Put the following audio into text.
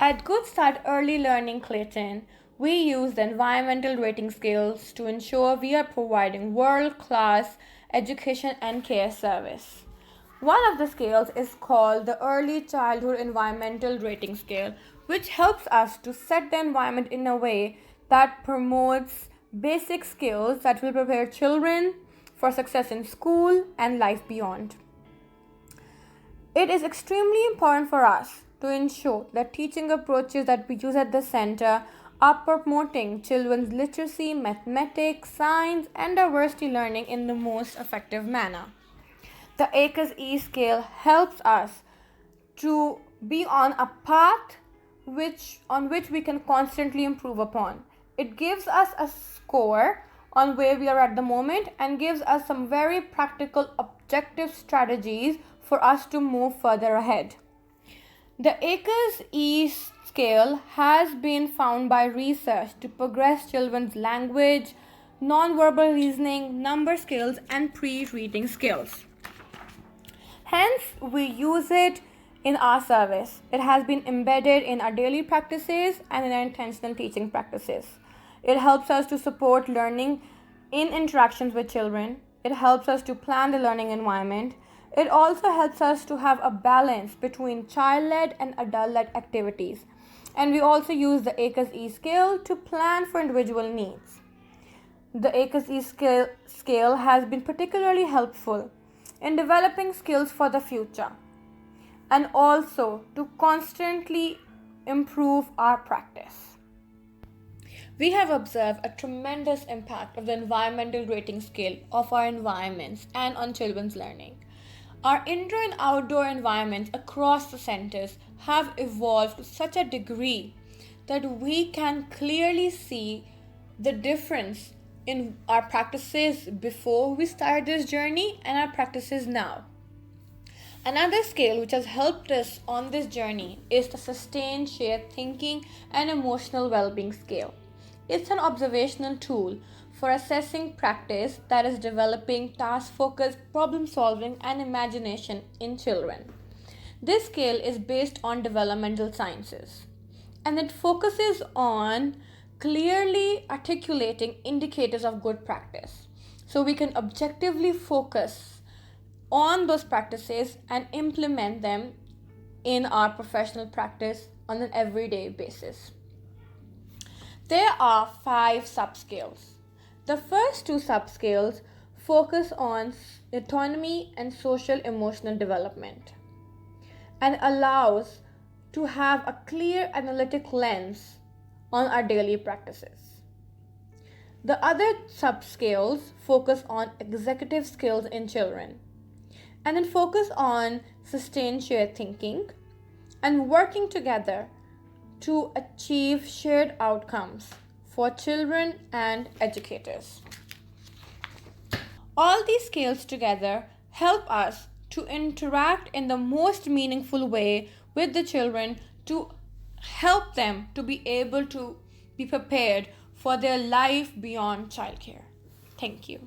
At Good Start Early Learning Clayton, we use the environmental rating scales to ensure we are providing world-class education and care service. One of the scales is called the Early Childhood Environmental Rating Scale, which helps us to set the environment in a way that promotes basic skills that will prepare children for success in school and life beyond. It is extremely important for us to ensure that teaching approaches that we use at the center are promoting children's literacy, mathematics, science, and diversity learning in the most effective manner. The ACES E scale helps us to be on a path on which we can constantly improve upon. It gives us a score on where we are at the moment and gives us some very practical objective strategies for us to move further ahead. The ACES E scale has been found by research to progress children's language, non-verbal reasoning, number skills, and pre-reading skills. Hence, we use it in our service. It has been embedded in our daily practices and in our intentional teaching practices. It helps us to support learning in interactions with children. It helps us to plan the learning environment. It also helps us to have a balance between child-led and adult-led activities. And we also use the ACES E scale to plan for individual needs. The ACES E scale has been particularly helpful in developing skills for the future and also to constantly improve our practice. We have observed a tremendous impact of the environmental rating scale of our environments and on children's learning. Our indoor and outdoor environments across the centers have evolved to such a degree that we can clearly see the difference in our practices before we started this journey and our practices now. Another scale which has helped us on this journey is the Sustained Shared Thinking and Emotional Well-being scale. It's an observational tool for assessing practice that is developing task-focused problem solving and imagination in children. This scale is based on developmental sciences and it focuses on clearly articulating indicators of good practice so we can objectively focus on those practices and implement them in our professional practice on an everyday basis. There are 5 subscales. The first 2 subscales focus on autonomy and social emotional development and allows to have a clear analytic lens on our daily practices. The other subscales focus on executive skills in children and then focus on sustained shared thinking and working together to achieve shared outcomes for children and educators. All these scales together help us to interact in the most meaningful way with the children to help them to be able to be prepared for their life beyond childcare. Thank you.